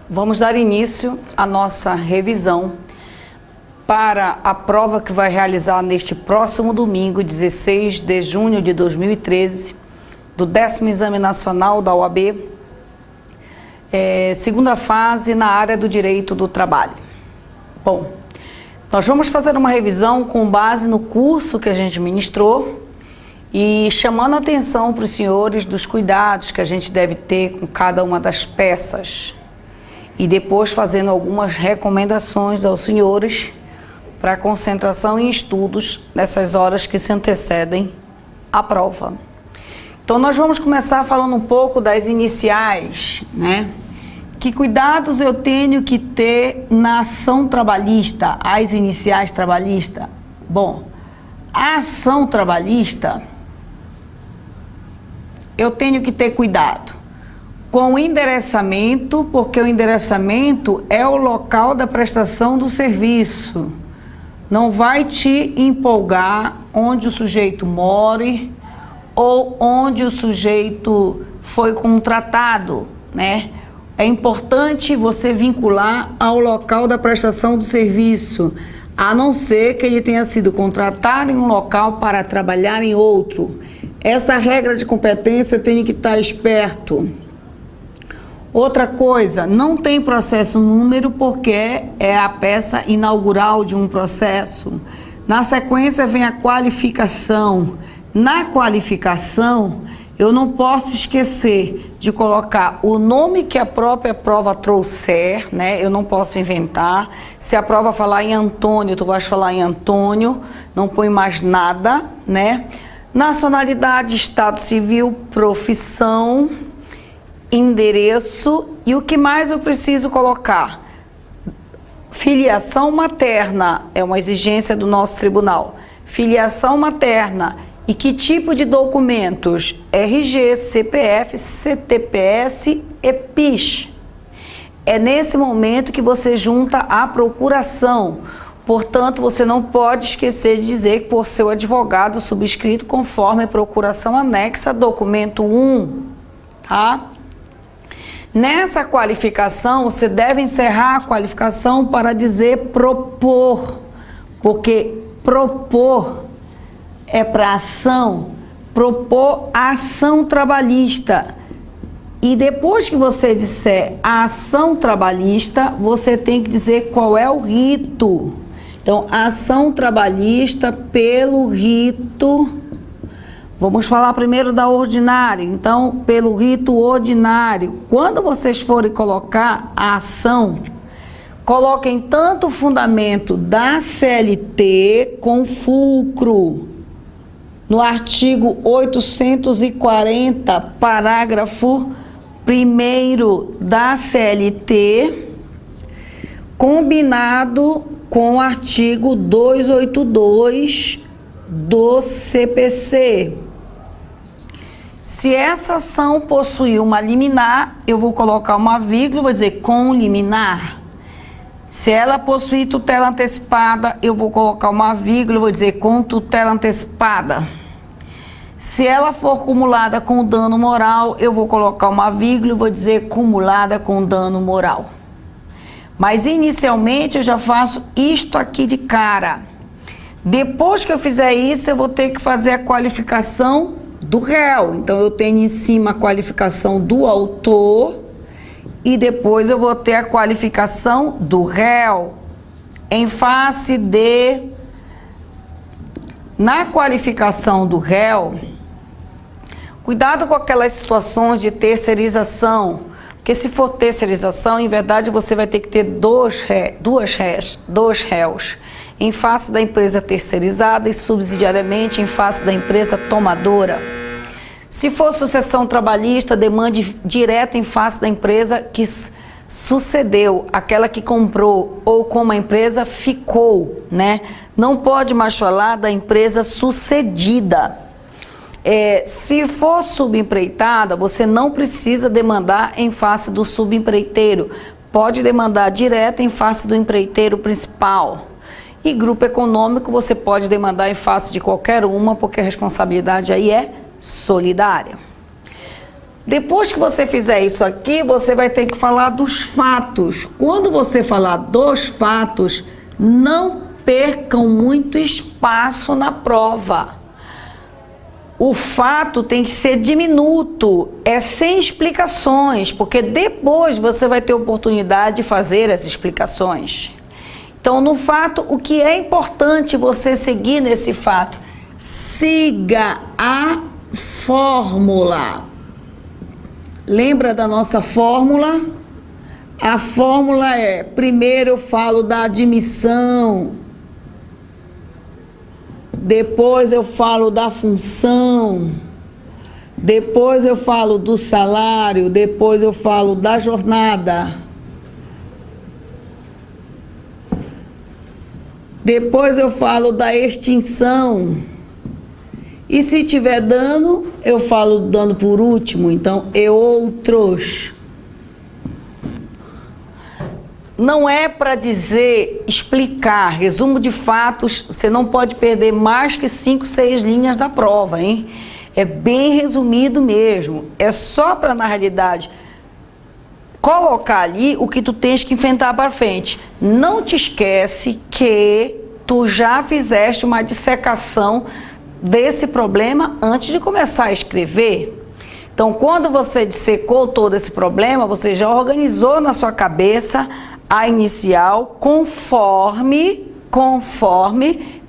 Vamos dar início à nossa revisão para a prova que vai realizar neste próximo domingo, 16 de junho de 2013, do 10º Exame Nacional da OAB, segunda fase na área do direito do trabalho. Bom, nós vamos fazer uma revisão com base no curso que a gente ministrou e chamando a atenção para os senhores dos cuidados que a gente deve ter com cada uma das peças. E depois fazendo algumas recomendações aos senhores para concentração em estudos nessas horas que se antecedem à prova. Então nós vamos começar falando um pouco das iniciais, né? Que cuidados eu tenho que ter na ação trabalhista, as iniciais trabalhistas? Bom, a ação trabalhista, eu tenho que ter cuidado com o endereçamento, porque o endereçamento é o local da prestação do serviço. Não vai te empolgar onde o sujeito more ou onde o sujeito foi contratado, né? É importante você vincular ao local da prestação do serviço, a não ser que ele tenha sido contratado em um local para trabalhar em outro. Essa regra de competência eu tenho que estar esperto. Outra coisa, não tem processo número porque é a peça inaugural de um processo. Na sequência vem a qualificação. Na qualificação, eu não posso esquecer de colocar o nome que a própria prova trouxer, né? Eu não posso inventar. Se a prova falar em Antônio, tu vais falar em Antônio, não põe mais nada, né? Nacionalidade, estado civil, profissão, endereço e o que mais eu preciso colocar? Filiação materna é uma exigência do nosso tribunal. Filiação materna e que tipo de documentos? RG, CPF, CTPS e PIS. É nesse momento que você junta a procuração. Portanto, você não pode esquecer de dizer que por seu advogado subscrito conforme procuração anexa documento 1, tá? Nessa qualificação, você deve encerrar a qualificação para dizer propor, porque propor é para ação, propor ação trabalhista. E depois que você disser a ação trabalhista, você tem que dizer qual é o rito. Então, ação trabalhista pelo rito. Vamos falar primeiro da ordinária. Então, pelo rito ordinário. Quando vocês forem colocar a ação, coloquem tanto o fundamento da CLT com fulcro. No artigo 840, parágrafo 1º da CLT, combinado com o artigo 282 do CPC. Se essa ação possuir uma liminar, eu vou colocar uma vírgula, vou dizer com liminar. Se ela possuir tutela antecipada, eu vou colocar uma vírgula, vou dizer com tutela antecipada. Se ela for cumulada com dano moral, eu vou colocar uma vírgula, vou dizer cumulada com dano moral. Mas inicialmente eu já faço isto aqui de cara. Depois que eu fizer isso, eu vou ter que fazer a qualificação do réu. Então, eu tenho em cima a qualificação do autor e depois eu vou ter a qualificação do réu em face de... Na qualificação do réu, cuidado com aquelas situações de terceirização, porque se for terceirização, em verdade você vai ter que ter dois réus, em face da empresa terceirizada e subsidiariamente em face da empresa tomadora. Se for sucessão trabalhista, demande direto em face da empresa que sucedeu, aquela que comprou ou como a empresa ficou, né? Não pode mais falar da empresa sucedida. Se for subempreitada, você não precisa demandar em face do subempreiteiro. pode demandar direta em face do empreiteiro principal. E grupo econômico você pode demandar em face de qualquer uma, porque a responsabilidade aí é solidária. Depois que você fizer isso aqui, você vai ter que falar dos fatos. Quando você falar dos fatos, não percam muito espaço na prova. O fato tem que ser diminuto, é sem explicações, porque depois você vai ter oportunidade de fazer as explicações. Então, no fato, o que é importante você seguir nesse fato? Siga a fórmula. Lembra da nossa fórmula? A fórmula é, primeiro eu falo da admissão, depois eu falo da função, depois eu falo do salário, depois eu falo da jornada, depois eu falo da extinção. E se tiver dano, eu falo do dano por último, então e outros. Não é para dizer, explicar, resumo de fatos, você não pode perder mais que 5, 6 linhas da prova, hein? É bem resumido mesmo, é só para, na realidade, colocar ali o que tu tens que enfrentar para frente. Não te esquece que tu já fizeste uma dissecação desse problema antes de começar a escrever. Então, quando você dissecou todo esse problema, você já organizou na sua cabeça a inicial conforme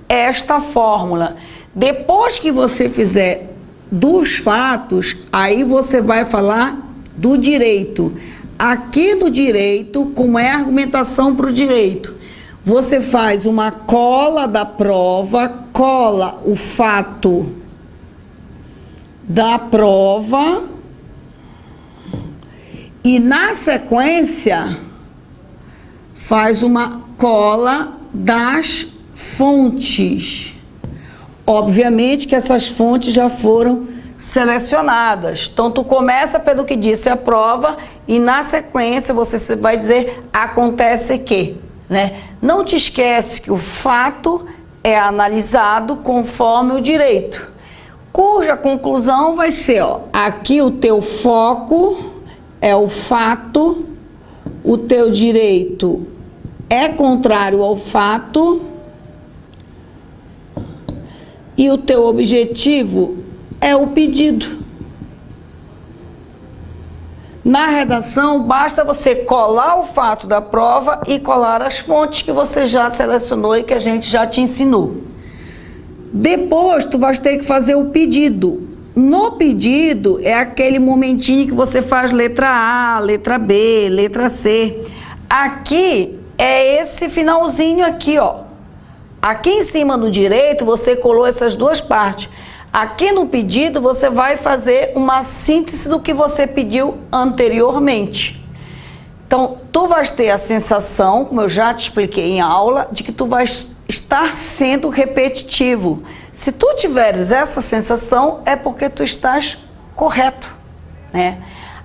esta fórmula. Depois que você fizer dos fatos, aí você vai falar do direito. Aqui no direito, como é a argumentação para o direito? Você faz uma cola da prova, cola o fato da prova e na sequência faz uma cola das fontes. Obviamente que essas fontes já foram selecionadas. Então, tu começa pelo que disse a prova e na sequência você vai dizer acontece que, né? Não te esquece que o fato é analisado conforme o direito, cuja conclusão vai ser, ó, aqui o teu foco é o fato, o teu direito é contrário ao fato e o teu objetivo é o pedido. Na redação, basta você colar o fato da prova e colar as fontes que você já selecionou e que a gente já te ensinou. Depois, tu vai ter que fazer o pedido. No pedido, é aquele momentinho que você faz letra A, letra B, letra C. Aqui, é esse finalzinho aqui, ó. Aqui em cima no direito, você colou essas duas partes. Aqui no pedido, você vai fazer uma síntese do que você pediu anteriormente. Então, tu vais ter a sensação, como eu já te expliquei em aula, de que tu vais estar sendo repetitivo. Se tu tiveres essa sensação, é porque tu estás correto, né?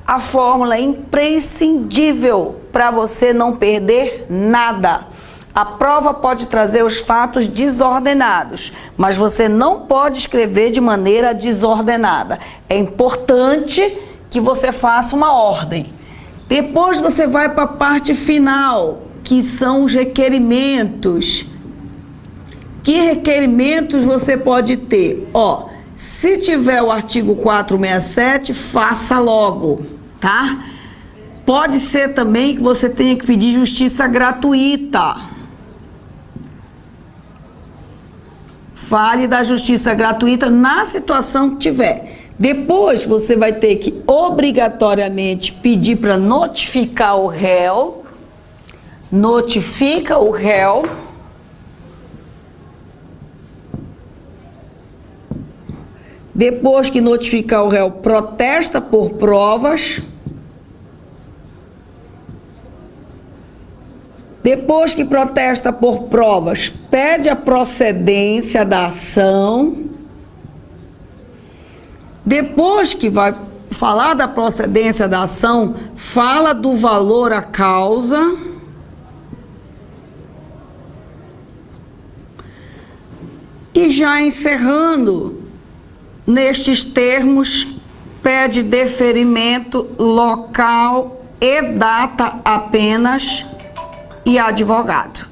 A fórmula é imprescindível para você não perder nada. A prova pode trazer os fatos desordenados, mas você não pode escrever de maneira desordenada. É importante que você faça uma ordem. Depois você vai para a parte final, que são os requerimentos. Que requerimentos você pode ter? Ó, se tiver o artigo 467, faça logo, tá? Pode ser também que você tenha que pedir justiça gratuita. Fale da justiça gratuita na situação que tiver. Depois você vai ter que obrigatoriamente pedir para notificar o réu. Notifica o réu. Depois que notificar o réu, protesta por provas. Depois que protesta por provas, pede a procedência da ação. Depois que vai falar da procedência da ação, fala do valor à causa e já encerrando, nestes termos, pede deferimento local e data apenas e advogado.